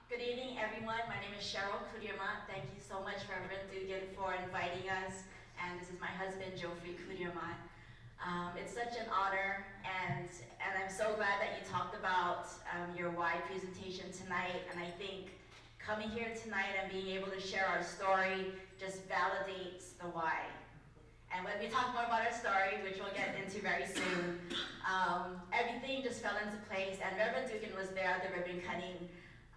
Good evening, everyone. My name is Cheryl, Cudiamat. Thank you so much, Reverend Dugan, for inviting us. And this is my husband, Jeoffrey Cudiamat. It's such an honor, and I'm so glad that you talked about your why presentation tonight. And I think coming here tonight and being able to share our story just validates the why. And when we talk more about our story, which we'll get into very soon, everything just fell into place. And Reverend Dugan was there at the ribbon cutting.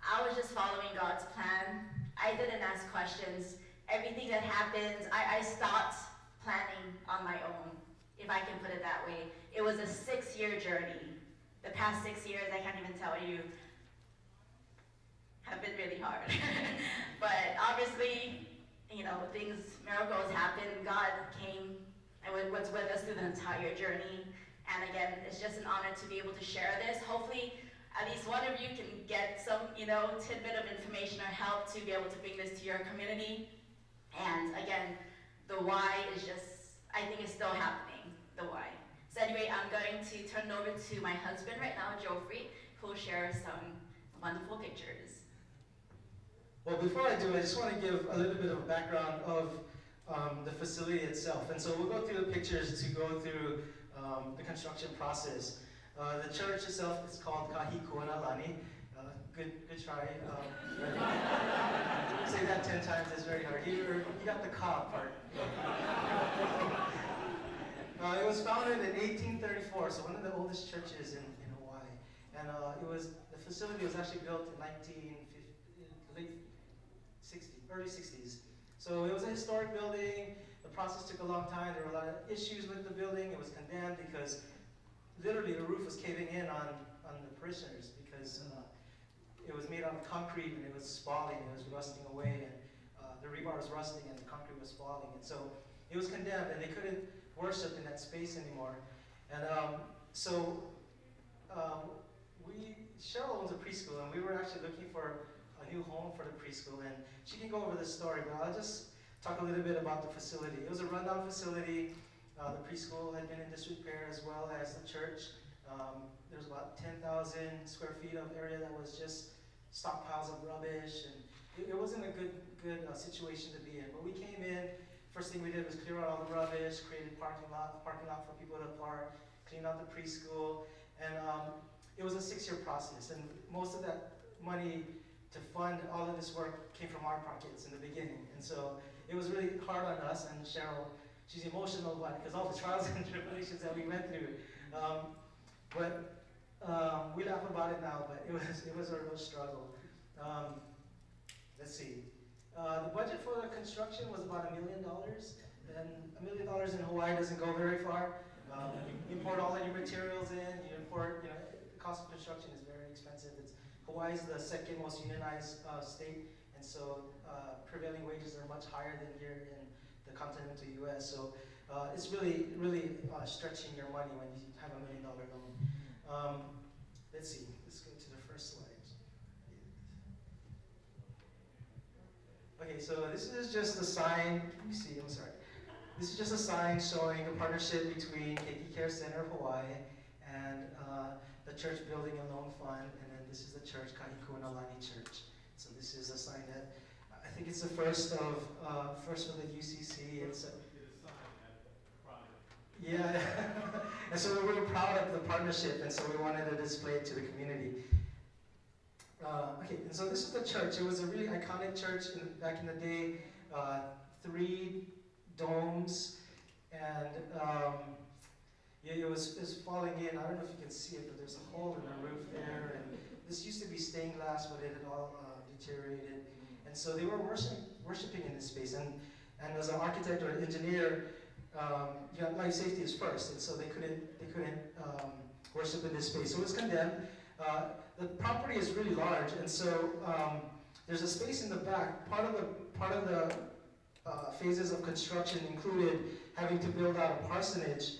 I was just following God's plan. I didn't ask questions. Everything that happened, I stopped planning on my own, if I can put it that way. It was a 6-year journey. The past 6 years, I can't even tell you, have been really hard. But obviously, you know, miracles happen. God came and was with us through the entire journey. And again, it's just an honor to be able to share this. Hopefully, at least one of you can get some, tidbit of information or help to be able to bring this to your community. And again, the why is just, I think it's still happening, the why. So anyway, I'm going to turn it over to my husband right now, Jeoffrey, who will share some wonderful pictures. Well, before I do, I just want to give a little bit of a background of the facility itself. And so we'll go through the pictures to go through the construction process. The church itself is called Kahikuanalani. Good try. Say that 10 times, it's very hard. You got the ka part. It was founded in 1834, so one of the oldest churches in Hawaii. And the facility was actually built in early 60s. So it was a historic building. The process took a long time. There were a lot of issues with the building. It was condemned because literally the roof was caving in on the parishioners because it was made out of concrete and it was spalling, it was rusting away, and the rebar was rusting and the concrete was falling. And so it was condemned and they couldn't worship in that space anymore. And Cheryl owns a preschool, and we were actually looking for a new home for the preschool, and she can go over the story, but I'll just talk a little bit about the facility. It was a rundown facility. The preschool had been in disrepair as well as the church. There was about 10,000 square feet of area that was just stockpiles of rubbish, and it wasn't a good situation to be in. But we came in, first thing we did was clear out all the rubbish, created parking lot for people to park, clean out the preschool, and it was a 6-year process. And most of that money to fund all of this work came from our pockets in the beginning. And so it was really hard on us, and Cheryl, she's emotional about it because all the trials and tribulations that we went through. We laugh about it now, but it was a real struggle. Let's see. The budget for the construction was about $1 million, and $1 million in Hawaii doesn't go very far. You import all of your materials in, the cost of construction is very expensive. Hawaii is the second most unionized state, and so prevailing wages are much higher than here in the continental U.S. So it's really, really stretching your money when you have $1 million loan. Let's see. Let's go to the first slide. Okay, so this is just a sign. Let me see. I'm sorry. This is just a sign showing a partnership between Keiki Care Center Hawaii and the church building and loan fund, and then this is the church, Kahikuanalani Church. So this is a sign that I think it's the first of the UCC. It's yeah, and so we're really proud of the partnership, and so we wanted to display it to the community. Okay, and so this is the church. It was a really iconic church back in the day. 3 domes, and it was falling in. I don't know if you can see it, but there's a hole in the roof there. And this used to be stained glass, but it had all deteriorated. And so they were worshiping in this space. And as an architect or an engineer, life safety is first. And so they couldn't worship in this space. So it was condemned. The property is really large, and so there's a space in the back. Part of the phases of construction included having to build out a parsonage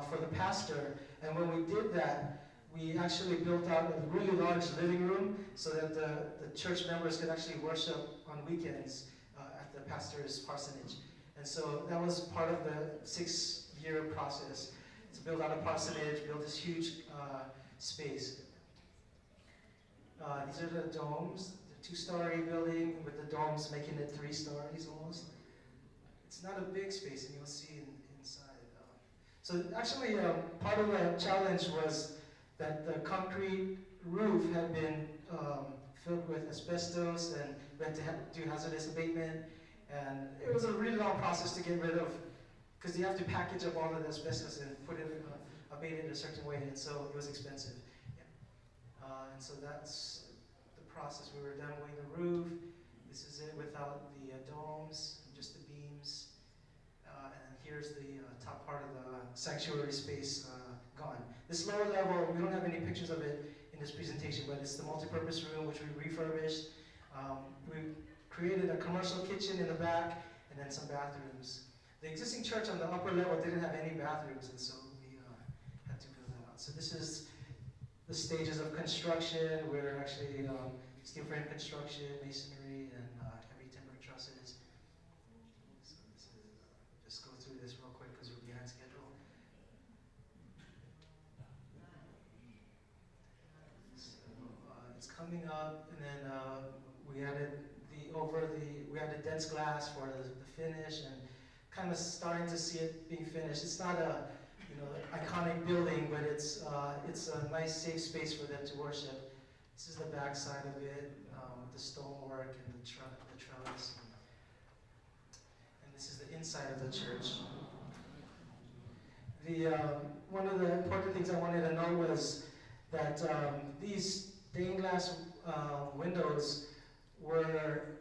for the pastor, and when we did that, we actually built out a really large living room so that the church members could actually worship on weekends at the pastor's parsonage. And so that was part of the 6-year process to build out a parsonage, build this huge space. These are the domes. 2-story building with the domes making it 3 stories almost. It's not a big space, and you'll see inside. So actually, part of the challenge was that the concrete roof had been filled with asbestos, and we had to do hazardous abatement. And it was a really long process to get rid of, because you have to package up all of the asbestos and put it abate it a certain way, and so it was expensive. Yeah. And so that's the process. We were demoing the roof. This is it without the domes, just the beams. And here's the top part of the sanctuary space gone. This lower level, we don't have any pictures of it in this presentation, but it's the multi-purpose room which we refurbished. We created a commercial kitchen in the back and then some bathrooms. The existing church on the upper level didn't have any bathrooms, and so we had to build that out. So this is the stages of construction. We're actually steel frame construction, masonry, and heavy timber trusses. So this is, just go through this real quick because we're behind schedule. So it's coming up, and then we added dense glass for the finish, and kind of starting to see it being finished. It's not a iconic building, but it's a nice safe space for them to worship. This is the back side of it, with the stonework and the trellis. And this is the inside of the church. One of the important things I wanted to know was that these stained glass windows were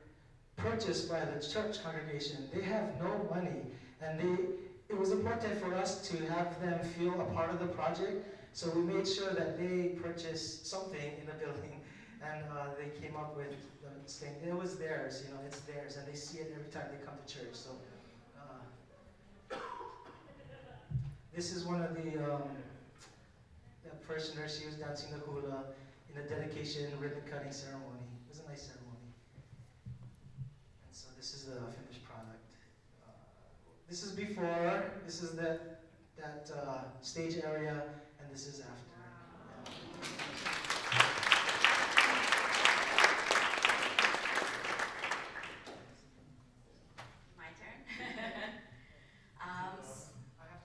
purchased by the church congregation. They have no money, and it was important for us to have them feel a part of the project, so we made sure that they purchased something in the building, and they came up with the thing. It was theirs, it's theirs, and they see it every time they come to church. So this is one of the parishioners. She was dancing the hula in the dedication ribbon cutting ceremony. It was a nice ceremony. This is the finished product. This is before. This is that stage area, and this is after. My turn.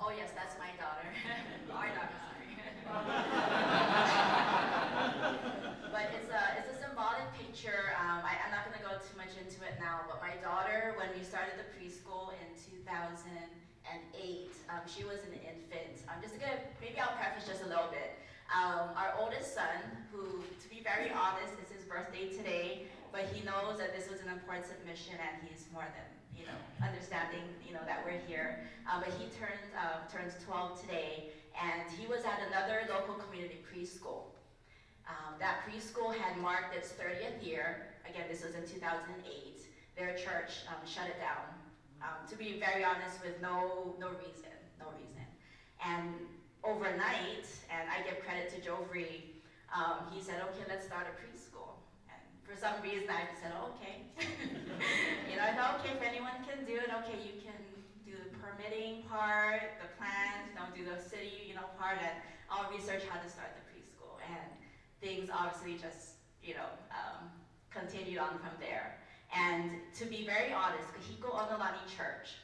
Oh yes, that's my daughter. Our daughter, sorry. But it's a symbolic picture. I'm not going to go too much into it now, but my daughter, when we started the preschool in 2008, she was an infant. Maybe I'll preface just a little bit. Our oldest son, who, to be very honest, it's his birthday today, but he knows that this was an important mission, and he's more than, understanding, that we're here. But he turns 12 today, and he was at another local community preschool. That preschool had marked its 30th year. Again, this was in 2008. Their church shut it down. To be very honest, with no reason. And overnight, and I give credit to Jeoffrey, he said, okay, let's start a preschool. And for some reason, I said, okay. I thought, okay, if anyone can do it, okay, you can do the permitting part, the plans, do the city, part, and I'll research how to start the preschool. And things obviously just, continued on from there. And to be very honest, Kahiko Onolani Church,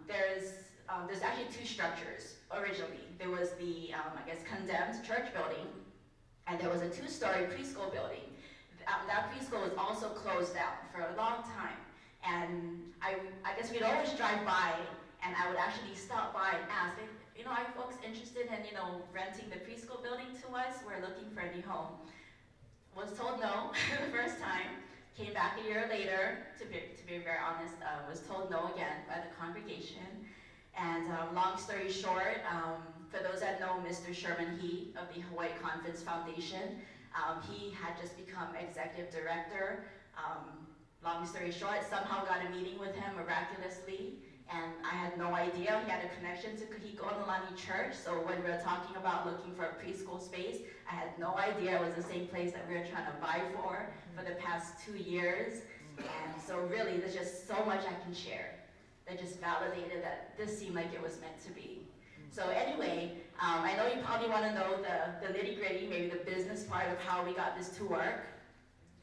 there's actually 2 structures originally. There was the, condemned church building, and there was a 2-story preschool building. That preschool was also closed down for a long time. And I guess we'd always drive by, and I would actually stop by and ask, are folks interested in, renting the preschool building to us? We're looking for a new home. Was told no the first time. Came back a year later, to be very honest, was told no again by the congregation. And long story short, for those that know Mr. Sherman He of the Hawaii Conference Foundation, he had just become executive director. Long story short, somehow got a meeting with him miraculously, and I had no idea. He had a connection to Kahiko Onolani Church, so when we were talking about looking for a preschool space, I had no idea it was the same place that we were trying to buy for the past 2 years. And so really, there's just so much I can share that just validated that this seemed like it was meant to be. So anyway, I know you probably want to know the nitty-gritty, maybe the business part of how we got this to work.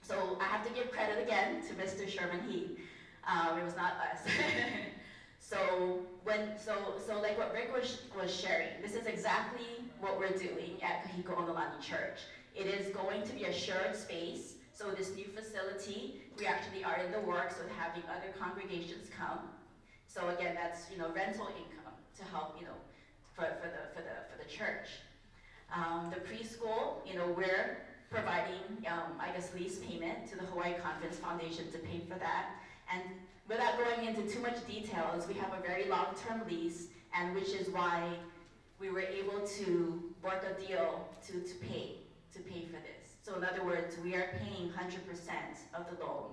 So I have to give credit again to Mr. Sherman He. It was not us. So like what Rick was sharing, this is exactly what we're doing at Kahiko Onolani Church. It is going to be a shared space. So this new facility, we actually are in the works of having other congregations come. So again, that's rental income to help for the church. The preschool, we're providing I guess lease payment to the Hawaii Conference Foundation to pay for that. And without going into too much details, we have a very long-term lease, and which is why we were able to work a deal to pay for this. So in other words, we are paying 100% of the loan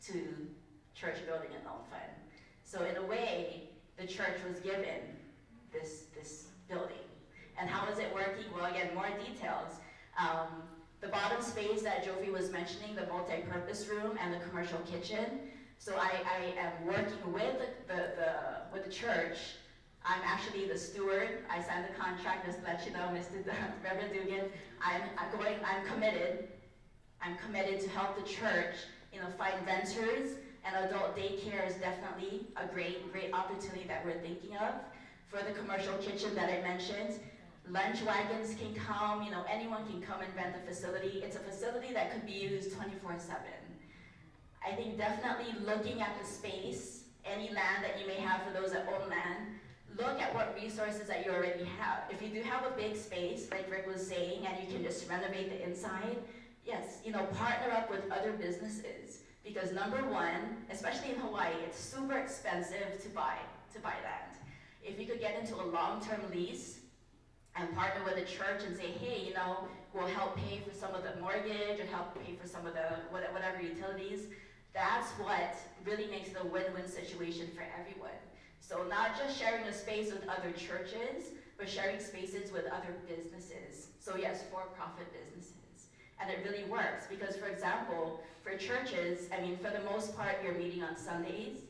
to Church Building and Loan Fund. So in a way, the church was given this building. And how is it working? Well, again, more details. The bottom space that Jeoffrey was mentioning, the multi-purpose room and the commercial kitchen. So I am working with the church. I'm actually the steward. I signed the contract, just to let you know, Mr. Reverend Dugan. I'm committed. I'm committed to help the church, find renters, and adult daycare is definitely a great opportunity that we're thinking of. For the commercial kitchen that I mentioned, lunch wagons can come, anyone can come and rent the facility. It's a facility that could be used 24/7. I think definitely looking at the space, any land that you may have for those that own land, look at what resources that you already have. If you do have a big space, like Rick was saying, and you can just renovate the inside, yes, partner up with other businesses. Because number one, especially in Hawaii, it's super expensive to buy land. If you could get into a long-term lease and partner with a church and say, hey, we'll help pay for some of the mortgage or help pay for some of the whatever utilities, that's what really makes it a win-win situation for everyone. So not just sharing a space with other churches, but sharing spaces with other businesses. So yes, for-profit businesses. And it really works because, for example, for churches, for the most part, you're meeting on Sundays.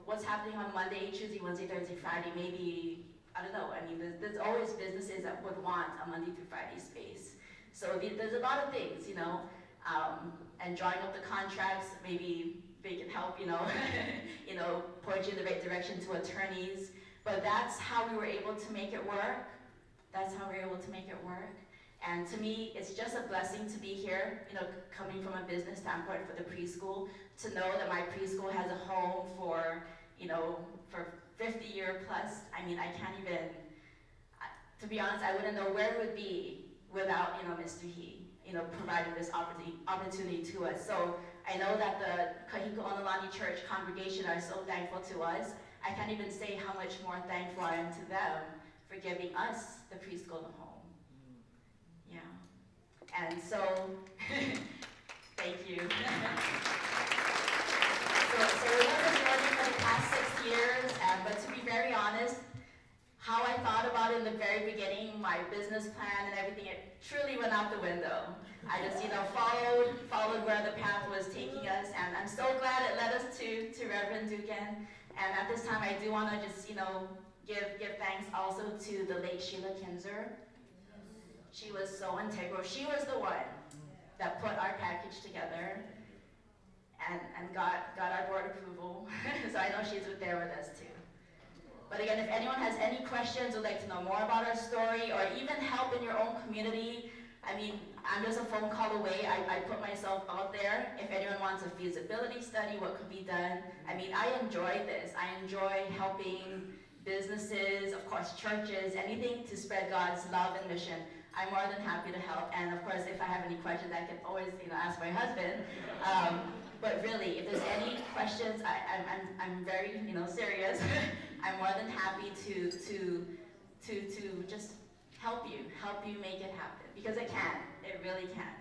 What's happening on Monday, Tuesday, Wednesday, Thursday, Friday, maybe, I don't know. There's always businesses that would want a Monday through Friday space. So there's a lot of things, and drawing up the contracts, maybe they can help, point you in the right direction to attorneys. But that's how we were able to make it work. That's how we were able to make it work. And to me, it's just a blessing to be here, coming from a business standpoint for the preschool, to know that my preschool has a home for 50-year plus. I can't even, to be honest, I wouldn't know where it would be without, Mr. He, providing this opportunity to us. So I know that the Kahiko Onolani Church congregation are so thankful to us. I can't even say how much more thankful I am to them for giving us the preschool and home. Yeah. And so, thank you. So we've been on this journey for the past 6 years, but to be very honest, how I thought about it in the very beginning, my business plan and everything, it truly went out the window. I just, followed where the path was taking us, and I'm so glad it led us to Reverend Dugan. And at this time, I do want to just, give thanks also to the late Sheila Kinzer. She was so integral. She was the one that put our package together and got our board approval. So I know she's there with us too. But again, if anyone has any questions, would like to know more about our story, or even help in your own community, I'm just a phone call away. I put myself out there. If anyone wants a feasibility study, what could be done. I enjoy this. I enjoy helping businesses, of course, churches, anything to spread God's love and mission. I'm more than happy to help. And of course, if I have any questions, I can always, ask my husband. But really, if there's any questions, I'm very, serious. I'm more than happy to just help you make it happen, because it can. It really can.